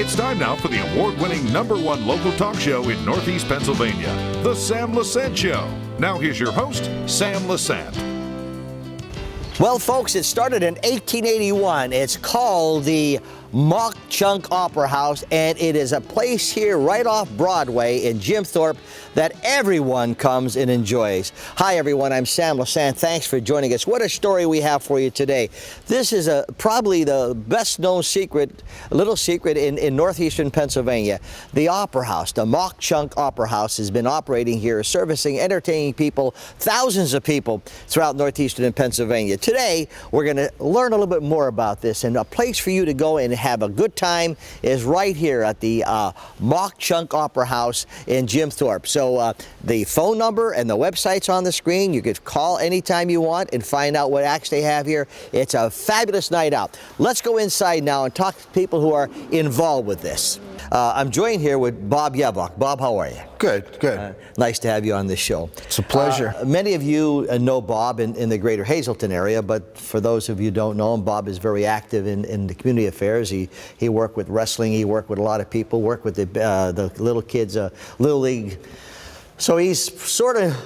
It's time now for the award-winning #1 local talk show in Northeast Pennsylvania, The Sam Lesante Show. Now here's your host, Sam Lesante. Well, folks, it started in 1881. It's called the Mauch Chunk Opera House, and it is a place here right off Broadway in Jim Thorpe that everyone comes and enjoys. Hi, everyone. I'm Sam Lesante. Thanks for joining us. What a story we have for you today. This is probably the best-known little secret in northeastern Pennsylvania. The Opera House, the Mauch Chunk Opera House, has been operating here, servicing, entertaining people, thousands of people throughout northeastern Pennsylvania. Today, we're going to learn a little bit more about this, and a place for you to go and have a good time is right here at the Mauch Chunk Opera House in Jim Thorpe. So the phone number and the website's on the screen. You could call anytime you want and find out what acts they have here. It's a fabulous night out. Let's go inside now and talk to people who are involved with this. I'm joined here with Bob Yabok. Bob, how are you? Good, good. Nice to have you on this show. It's a pleasure. Many of you know Bob in the greater Hazleton area, but for those of you who don't know him, Bob is very active in the community affairs. He worked with wrestling, he worked with a lot of people, worked with the little kids, Little League. So he's sort of,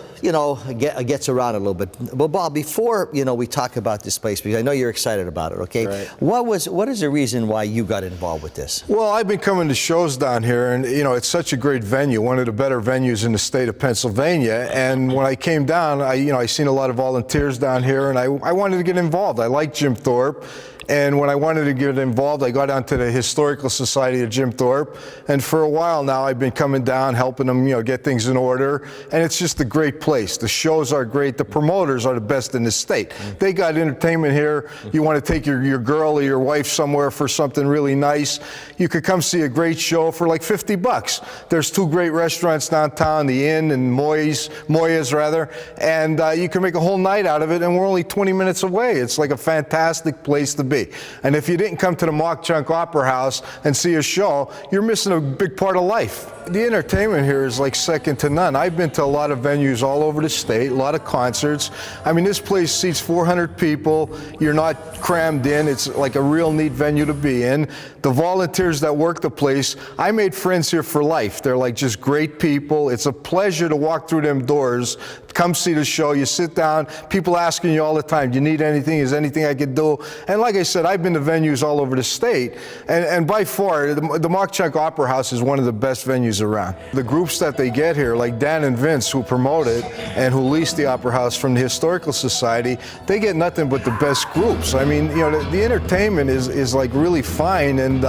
gets around a little bit. But Bob, before, we talk about this place, because I know you're excited about it, okay? Right. What is the reason why you got involved with this? Well, I've been coming to shows down here, and, it's such a great venue, one of the better venues in the state of Pennsylvania. And when I came down, I seen a lot of volunteers down here, and I wanted to get involved. I like Jim Thorpe. And when I wanted to get involved, I got onto the Historical Society of Jim Thorpe. And for a while now, I've been coming down, helping them, get things in order. And it's just a great place. The shows are great. The promoters are the best in the state. They got entertainment here. You want to take your girl or your wife somewhere for something really nice, you could come see a great show for like $50. There's two great restaurants downtown, the Inn and Moya's rather. And you can make a whole night out of it, and we're only 20 minutes away. It's like a fantastic place to be. And if you didn't come to the Mauch Chunk Opera House and see a show, you're missing a big part of life. The entertainment here is like second to none. I've been to a lot of venues all over the state, a lot of concerts. I mean, this place seats 400 people. You're not crammed in. It's like a real neat venue to be in. The volunteers that work the place, I made friends here for life. They're like just great people. It's a pleasure to walk through them doors, come see the show. You sit down, people asking you all the time, do you need anything? Is there anything I could do? And like I said, I've been to venues all over the state, and by far, the Mauch Chunk Opera House is one of the best venues around. The groups that they get here, like Dan and Vince, who promote it and who lease the Opera House from the Historical Society, they get nothing but the best groups. I mean, the entertainment is like really fine, and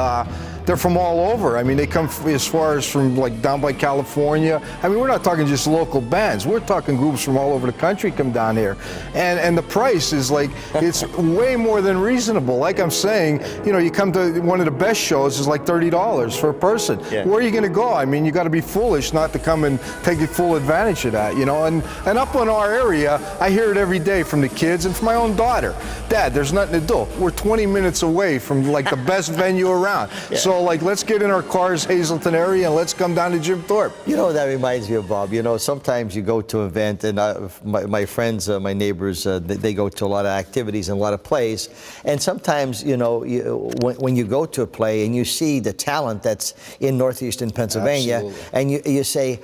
they're from all over. I mean, they come as far as from like down by California. I mean, we're not talking just local bands. We're talking groups from all over the country come down here. And the price is like, it's way more than reasonable. Like I'm saying, you come to one of the best shows is like $30 for a person. Yeah. Where are you going to go? I mean, you got to be foolish not to come and take full advantage of that, And up in our area, I hear it every day from the kids and from my own daughter. Dad, there's nothing to do. We're 20 minutes away from like the best venue around. Yeah. So let's get in our cars, Hazleton area, and let's come down to Jim Thorpe. That reminds me of, Bob. Sometimes you go to an event, and my friends, my neighbors, they go to a lot of activities and a lot of plays. And sometimes, when you go to a play and you see the talent that's in northeastern Pennsylvania, absolutely, and you say,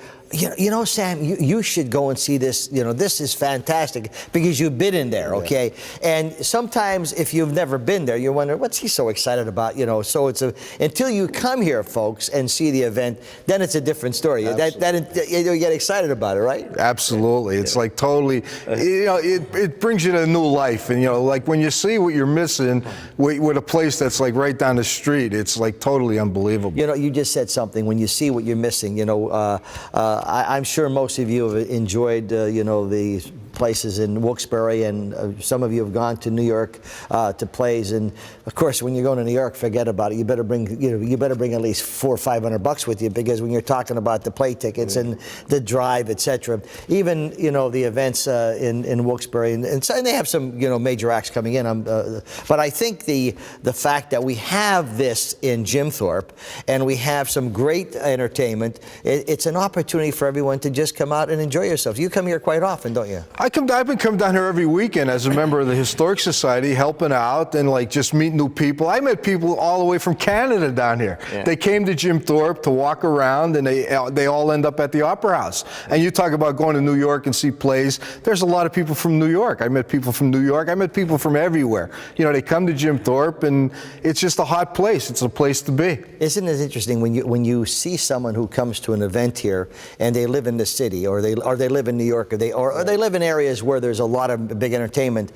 Sam, you should go and see this. This is fantastic because you've been in there, okay? Yeah. And sometimes if you've never been there, you wonder, what's he so excited about? So until you come here, folks, and see the event, then it's a different story. You get excited about it, right? Absolutely. It's like totally, it brings you to a new life. And, like when you see what you're missing with a place that's like right down the street, it's like totally unbelievable. You just said something, when you see what you're missing, I'm sure most of you have enjoyed, the places in Wilkes-Barre, and some of you have gone to New York to plays. And of course, when you're going to New York, forget about it. You better bring, at least $400 or $500 with you, because when you're talking about the play tickets and the drive, etc. Even the events in Wilkes-Barre, and they have some major acts coming in. But I think the fact that we have this in Jim Thorpe and we have some great entertainment, it's an opportunity for everyone to just come out and enjoy yourselves. You come here quite often, don't you? I I've been coming down here every weekend as a member of the Historic Society, helping out and like just meet new people. I met people all the way from Canada down here. Yeah. They came to Jim Thorpe to walk around, and they all end up at the Opera House. And you talk about going to New York and see plays. There's a lot of people from New York. I met people from New York. I met people from everywhere. You know, they come to Jim Thorpe, and it's just a hot place. It's a place to be. Isn't it interesting when you see someone who comes to an event here and they live in the city, or they live in New York, or they live in areas where there's a lot of big entertainment,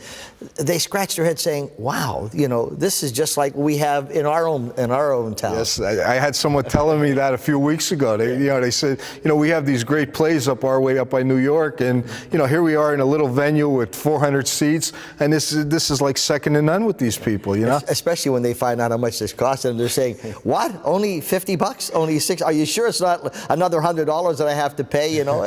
they scratch their head saying, wow, you know, this is just like we have in our own town. Yes, I had someone telling me that a few weeks ago. They said, you know, we have these great plays up our way up by New York, and you know, here we are in a little venue with 400 seats, and this is like second to none with these people, you know. Especially when they find out how much this costs, and they're saying, what? Only $50? Only $6? Are you sure it's not another $100 that I have to pay? You know.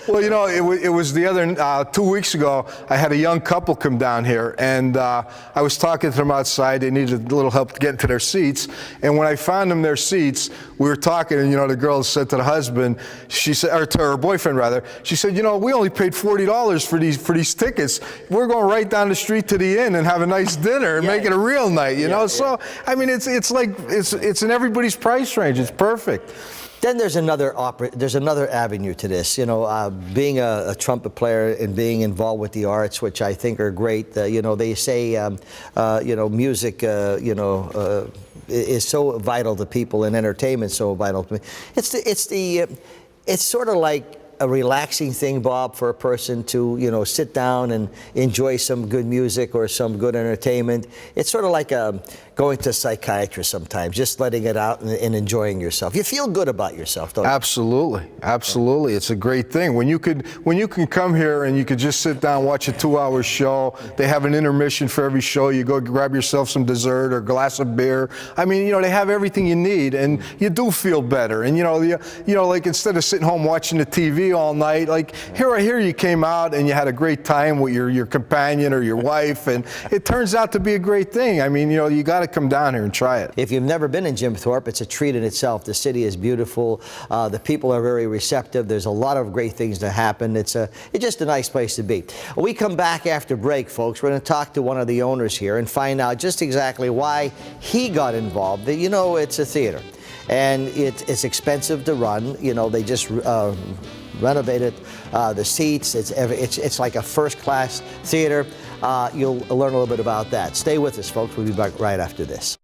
Well, you know, it was the other 2 weeks ago. I had a young couple come down here, and I was talking to them outside. They needed a little help to get into their seats, and when I found them their seats, we were talking, and you know, the girl said to the husband, she said, or to her boyfriend rather, she said, you know, we only paid $40 for these tickets. We're going right down the street to the inn and have a nice dinner and make it a real night, you know. So I mean, it's like it's in everybody's price range. It's perfect. Then there's another avenue to this, you know, being a trumpet player and being involved with the arts, which I think are great. You know, they say, you know, music, you know, is so vital to people, and entertainment so vital to me. It's sort of like a relaxing thing, Bob, for a person to, you know, sit down and enjoy some good music or some good entertainment. It's sort of like going to a psychiatrist sometimes, just letting it out and enjoying yourself. You feel good about yourself, don't you? Absolutely, absolutely. It's a great thing when you can come here and you could just sit down, watch a 2-hour show. They have an intermission for every show. You go grab yourself some dessert or a glass of beer. I mean, you know, they have everything you need, and you do feel better. And you know, like instead of sitting home watching the TV all night, like here you came out and you had a great time with your companion or your wife, and it turns out to be a great thing. I mean, you know, you got to come down here and try it. If you've never been in Jim Thorpe, it's a treat in itself. The city is beautiful. The people are very receptive. There's a lot of great things to happen. It's just a nice place to be. When we come back after break, folks, we're going to talk to one of the owners here and find out just exactly why he got involved. You know, it's a theater, and it's expensive to run. You know, they just renovated the seats. It's like a first-class theater. You'll learn a little bit about that. Stay with us, folks. We'll be back right after this.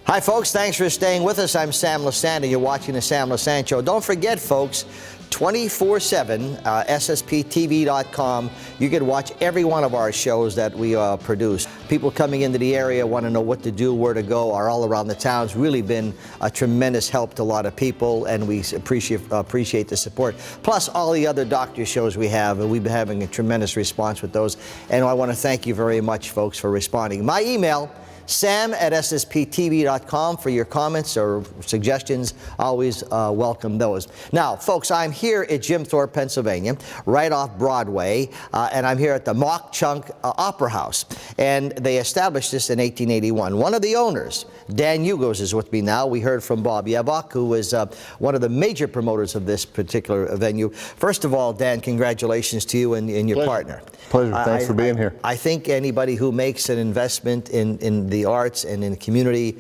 Hi, folks. Thanks for staying with us. I'm Sam Lesante. You're watching the Sam Lesante Show. Don't forget, folks, 24/7, SSPTV.com. You can watch every one of our shows that we produce. People coming into the area want to know what to do, where to go, are all around the town. It's really been a tremendous help to a lot of people, and we appreciate the support. Plus, all the other doctor shows we have, and we've been having a tremendous response with those. And I want to thank you very much, folks, for responding. My email, sam@ssptv.com, for your comments or suggestions. Always welcome those. Now, folks, I'm here at Jim Thorpe, Pennsylvania, right off Broadway, and I'm here at the Mauch Chunk Opera House. And they established this in 1881. One of the owners, Dan Hugos, is with me now. We heard from Bob Yevok, who was one of the major promoters of this particular venue. First of all, Dan, congratulations to you and your partner. Pleasure. Thanks for being here. I think anybody who makes an investment in the arts and in the community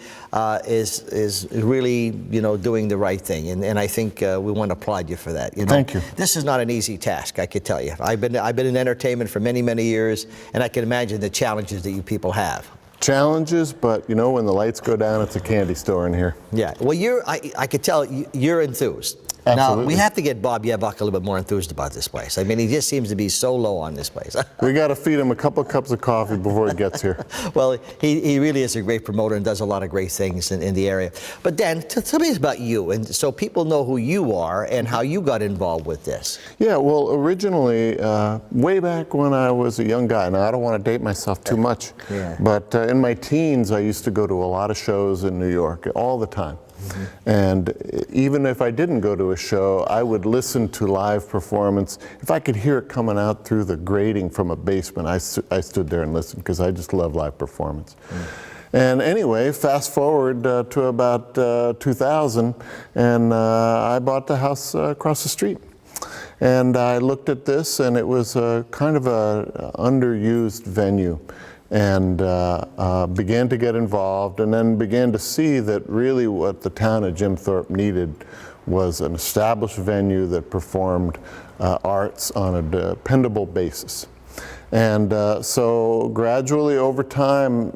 is really, you know, doing the right thing, and I think we want to applaud you for that. You know? Thank you. This is not an easy task, I could tell you. I've been in entertainment for many years, and I can imagine the challenges that you people have. Challenges, but you know, when the lights go down, it's a candy store in here. Yeah. Well, I could tell you're enthused. Absolutely. Now, we have to get Bob Yevok a little bit more enthused about this place. I mean, he just seems to be so low on this place. We got to feed him a couple of cups of coffee before he gets here. Well, he really is a great promoter and does a lot of great things in the area. But Dan, tell me about you, and so people know who you are and how you got involved with this. Yeah, well, originally, way back when I was a young guy, now I don't want to date myself too much, but in my teens, I used to go to a lot of shows in New York all the time. Mm-hmm. And even if I didn't go to a show, I would listen to live performance. If I could hear it coming out through the grating from a basement, I stood there and listened, because I just love live performance. And anyway, fast forward to about 2000, and I bought the house across the street. And I looked at this, and it was a kind of a underused venue, and began to get involved, and then began to see that really what the town of Jim Thorpe needed was an established venue that performed arts on a dependable basis. And so gradually over time,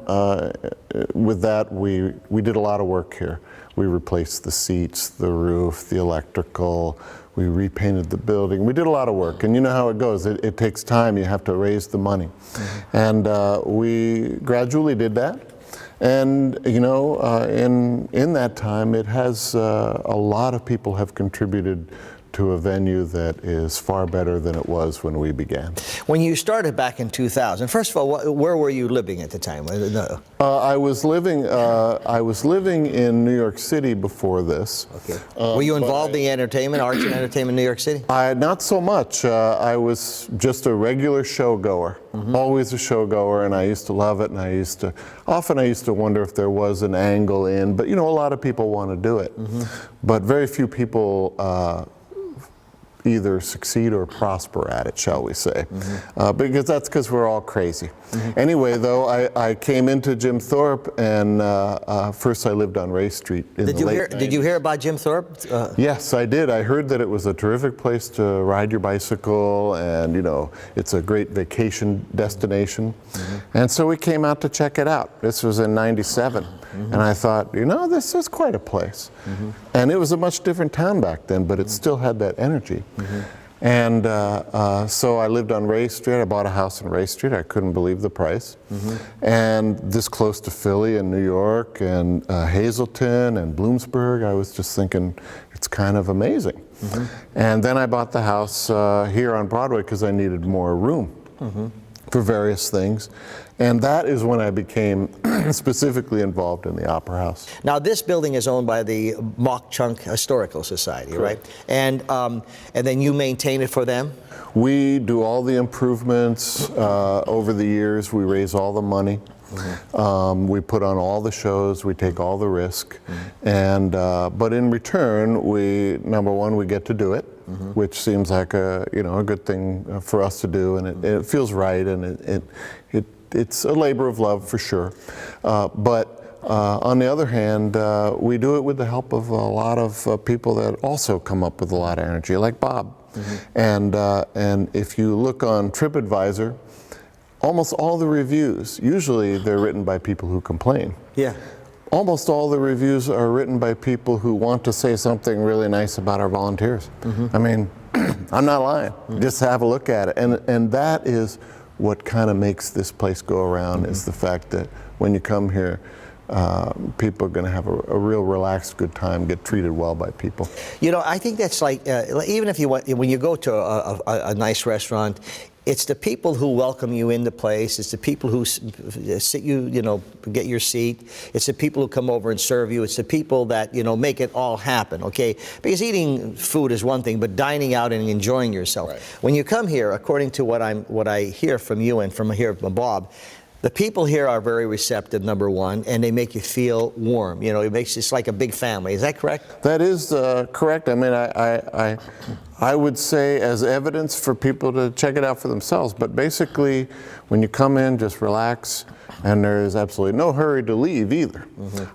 with that, we did a lot of work here. We replaced the seats, the roof, the electrical. We repainted the building. We did a lot of work, and you know how it goes. It takes time. You have to raise the money. Mm-hmm. And we gradually did that. And you know, in that time, it has a lot of people have contributed to a venue that is far better than it was when we began. When you started back in 2000, first of all, where were you living at the time? I was living in New York City before this. Okay. Were you involved in entertainment, arts and entertainment in New York City? Not so much. I was just a regular showgoer, always a showgoer, and I used to love it. And I used to wonder if there was an angle in, but you know, a lot of people want to do it, but very few people either succeed or prosper at it, shall we say, because that's because we're all crazy. Anyway, though, I came into Jim Thorpe, and first I lived on Ray Street in the late 90s. Did you hear about Jim Thorpe? Yes, I did. I heard that it was a terrific place to ride your bicycle, and you know, it's a great vacation destination. And so we came out to check it out. This was in '97. And I thought, you know, this is quite a place. And it was a much different town back then, but it still had that energy. And so I lived on Ray Street. I bought a house on Ray Street. I couldn't believe the price. And this close to Philly and New York and Hazleton and Bloomsburg, I was just thinking, it's kind of amazing. And then I bought the house here on Broadway because I needed more room for various things. And that is when I became specifically involved in the Opera House. Now, this building is owned by the Mauch Chunk Historical Society, right? And then you maintain it for them? We do all the improvements over the years. We raise all the money. We put on all the shows. We take all the risk. And but in return, number one, we get to do it, which seems like a good thing for us to do, and it feels right, and it's a labor of love for sure. But on the other hand, we do it with the help of a lot of people that also come up with a lot of energy, like Bob. And if you look on TripAdvisor, almost all the reviews, usually they're written by people who complain. Yeah. Almost all the reviews are written by people who want to say something really nice about our volunteers. I mean, I'm not lying. Just have a look at it. And that is what kind of makes this place go around, is the fact that when you come here, people are going to have a real relaxed, good time, get treated well by people. You know, I think that's like, even if when you go to a nice restaurant, it's the people who welcome you in the place. It's the people who sit get your seat. It's the people who come over and serve you. It's the people that, make it all happen, okay? Because eating food is one thing, but dining out and enjoying yourself. Right. When you come here, according to what I hear from you and from Bob, the people here are very receptive, number one, and they make you feel warm. It makes it's like a big family. Is that correct? That is correct. I mean, I would say as evidence for people to check it out for themselves. But basically, when you come in, just relax, and there is absolutely no hurry to leave either.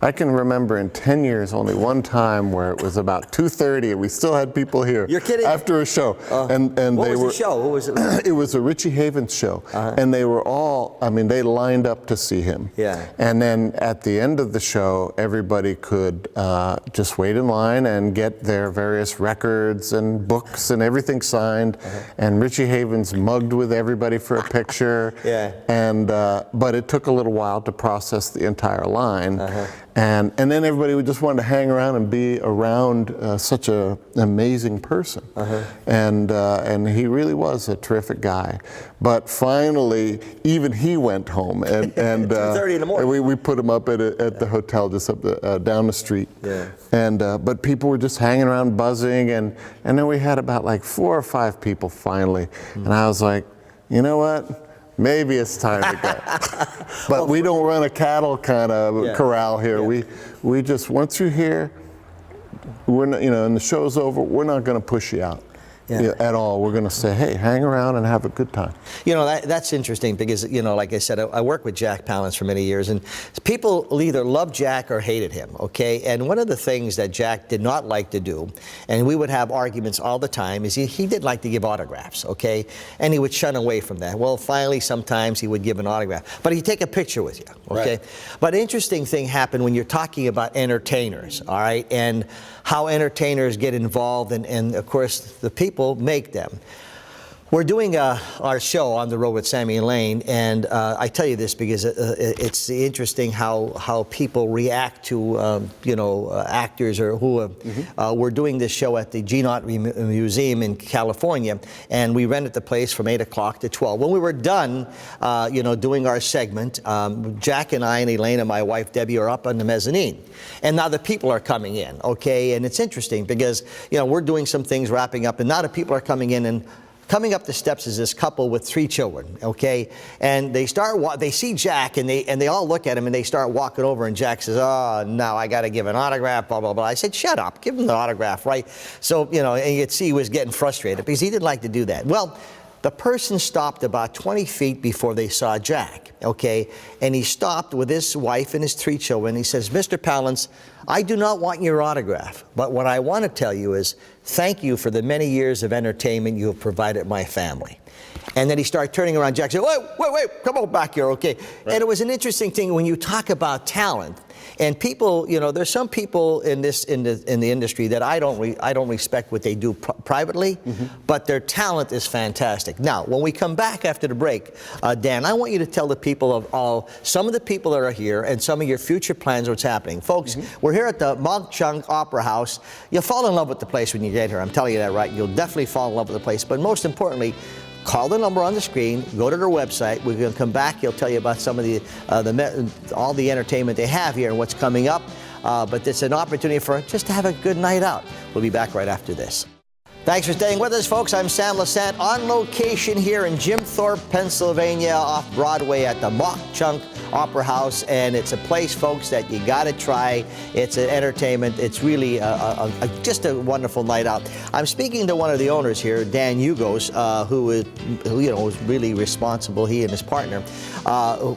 I can remember in 10 years only one time where it was about 2:30 and we still had people here. You're kidding? After a show. And what was the show? What was it? It was a Richie Havens show. And they were all, they lined up to see him. Yeah. And then at the end of the show, everybody could just wait in line and get their various records and books and everything signed. And Richie Havens mugged with everybody for a picture. And but it took a little while to process the entire line. And then everybody would just want to hang around and be around such an amazing person. And he really was a terrific guy. But finally, even he went home, and 2:30 in the morning. We put him up at the hotel just up down the street. And but people were just hanging around, buzzing, and then we had about like 4 or 5 people finally, and I was like, you know what? Maybe it's time to go. But we don't run a cattle kind of corral here. We just, once you're here, we're not, and the show's over, we're not going to push you out. at all. We're going to say, hey, hang around and have a good time. You know, that's interesting because, you know, like I said, I worked with Jack Palance for many years, and people either loved Jack or hated him, okay? And one of the things that Jack did not like to do, and we would have arguments all the time, is he did like to give autographs, okay? And he would shun away from that. Well, finally, sometimes he would give an autograph, but he'd take a picture with you, okay? Right. But an interesting thing happened when you're talking about entertainers, all right, and how entertainers get involved, and of course, the people make them. We're doing our show On the Road with Sammy and Lane, and I tell you this because it's interesting how people react to you know, actors or who we're doing this show at the Gnot Museum in California, and we rented the place from 8 o'clock to 12. When we were done, you know, doing our segment, Jack and I and Elaine and my wife Debbie are up on the mezzanine, and now the people are coming in, okay? And it's interesting because, you know, we're doing some things, wrapping up, and now the people are coming in, and coming up the steps is this couple with 3 children, okay? And they see Jack, and they all look at him, and they start walking over, and Jack says, oh, no, I got to give an autograph, blah, blah, blah. I said, shut up, give him the autograph, right? So, you know, and you could see he was getting frustrated because he didn't like to do that. Well, the person stopped about 20 feet before they saw Jack, okay? And he stopped with his wife and his 3 children. He says, Mr. Palance, I do not want your autograph, but what I want to tell you is thank you for the many years of entertainment you have provided my family. And then he started turning around. Jack said, wait, come on back here, okay? Right. And it was an interesting thing when you talk about talent. And people, you know, there's some people in the industry that I don't respect what they do privately, but their talent is fantastic. Now, when we come back after the break, Dan, I want you to tell the people of some of the people that are here and some of your future plans, what's happening. Folks, we're here at the Mauch Chunk Opera House. You'll fall in love with the place when you get here. I'm telling you that, right? You'll definitely fall in love with the place. But most importantly, call the number on the screen, go to their website. We're going to come back. He'll tell you about some of all the entertainment they have here and what's coming up. But it's an opportunity for just to have a good night out. We'll be back right after this. Thanks for staying with us, folks. I'm Sam Lesante on location here in Jim Thorpe, Pennsylvania, off Broadway at the Mauch Chunk Opera House, and it's a place, folks, that you got to try. It's an entertainment. It's really just a wonderful night out. I'm speaking to one of the owners here, Dan Hugos, who you know was really responsible. He and his partner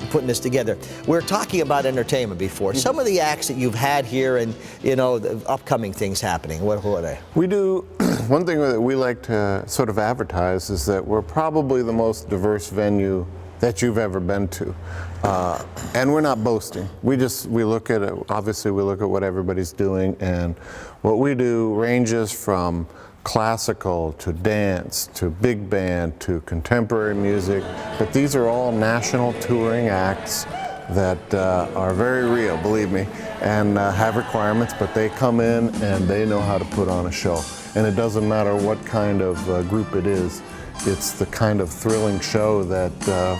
putting this together. We're talking about entertainment before. Some of the acts that you've had here, and you know the upcoming things happening. What are they? We do. One thing that we like to sort of advertise is that we're probably the most diverse venue that you've ever been to. And we're not boasting. We look at it, obviously we look at what everybody's doing, and what we do ranges from classical to dance to big band to contemporary music, but these are all national touring acts that are very real, believe me, and have requirements, but they come in and they know how to put on a show. And it doesn't matter what kind of group it is. It's the kind of thrilling show that,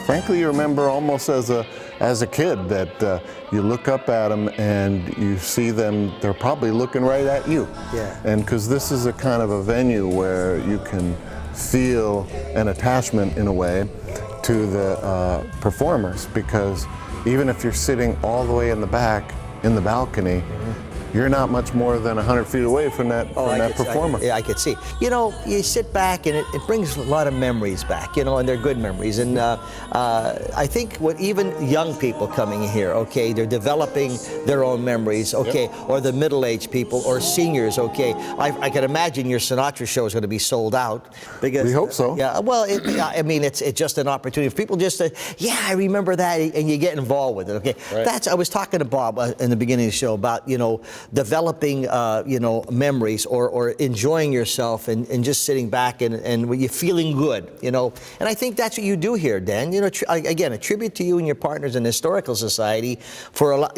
frankly, you remember almost as a kid, that you look up at them and you see them, they're probably looking right at you. Yeah. And because this is a kind of a venue where you can feel an attachment, in a way, to the performers, because even if you're sitting all the way in the back, in the balcony, you're not much more than 100 feet away from that performer. I could see. You know, you sit back and it brings a lot of memories back, you know, and they're good memories. And I think what even young people coming here, okay, they're developing their own memories, okay, or the middle-aged people or seniors, okay. I can imagine your Sinatra show is going to be sold out. Because, we hope so. Yeah, well, I mean, it's just an opportunity. If people just say, yeah, I remember that, and you get involved with it, okay. Right. I was talking to Bob in the beginning of the show about, you know, developing, you know, memories or enjoying yourself and just sitting back and you're feeling good, you know. And I think that's what you do here, Dan. You know, again, a tribute to you and your partners in the Historical Society for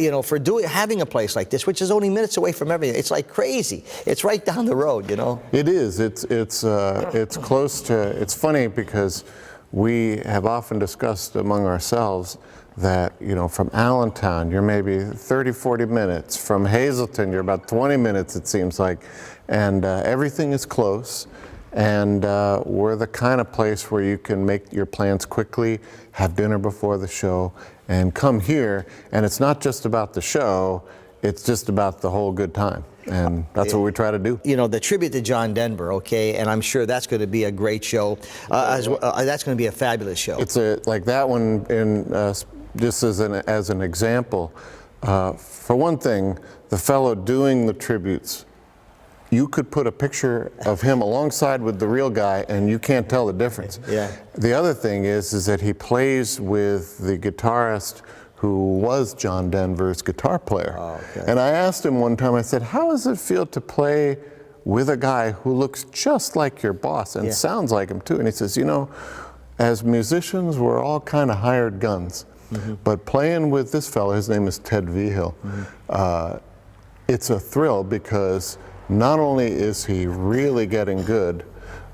having a place like this, which is only minutes away from everything. It's like crazy. It's right down the road, you know. It is. It's close to. It's funny because we have often discussed among ourselves that, you know, from Allentown, you're maybe 30, 40 minutes. From Hazleton, you're about 20 minutes, it seems like. And everything is close. And we're the kind of place where you can make your plans quickly, have dinner before the show, and come here. And it's not just about the show, it's just about the whole good time. And that's what we try to do. You know, the tribute to John Denver, okay, and I'm sure that's going to be a great show. That's going to be a fabulous show. It's like that one, just as an example. For one thing, the fellow doing the tributes, you could put a picture of him alongside with the real guy and you can't tell the difference. Yeah. The other thing is that he plays with the guitarist who was John Denver's guitar player. Oh, okay. And I asked him one time, I said, how does it feel to play with a guy who looks just like your boss and sounds like him too? And he says, you know, as musicians, we're all kind of hired guns. But playing with this fellow, his name is Ted Vigil, it's a thrill because not only is he really getting good,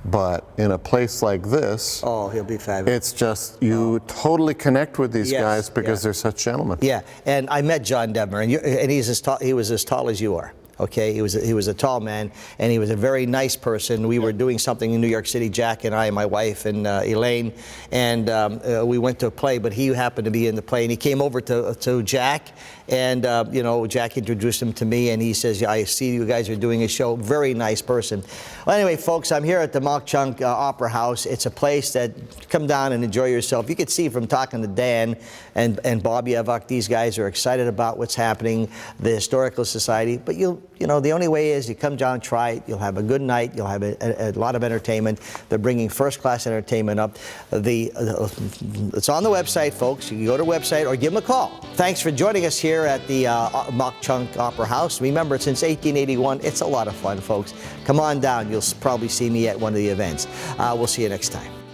but in a place like this, oh, he'll be fabulous. it's just, you totally connect with these guys because they're such gentlemen. Yeah, and I met John Denver, and he was as tall as you are. Okay, he was a tall man, and he was a very nice person. We were doing something in New York City, Jack and I, and my wife and Elaine, and we went to a play. But he happened to be in the play, and he came over to Jack, and you know, Jack introduced him to me, and he says, "I see you guys are doing a show." Very nice person. Well, anyway, folks, I'm here at the Mauch Chunk Opera House. It's a place that come down and enjoy yourself. You can see from talking to Dan and Bobby Evok, these guys are excited about what's happening, the Historical Society. But you know, the only way is you come down, try it. You'll have a good night. You'll have a lot of entertainment. They're bringing first-class entertainment up. It's on the website, folks. You can go to the website or give them a call. Thanks for joining us here at the Mauch Chunk Opera House. Remember, since 1881, it's a lot of fun, folks. Come on down. You'll probably see me at one of the events. We'll see you next time.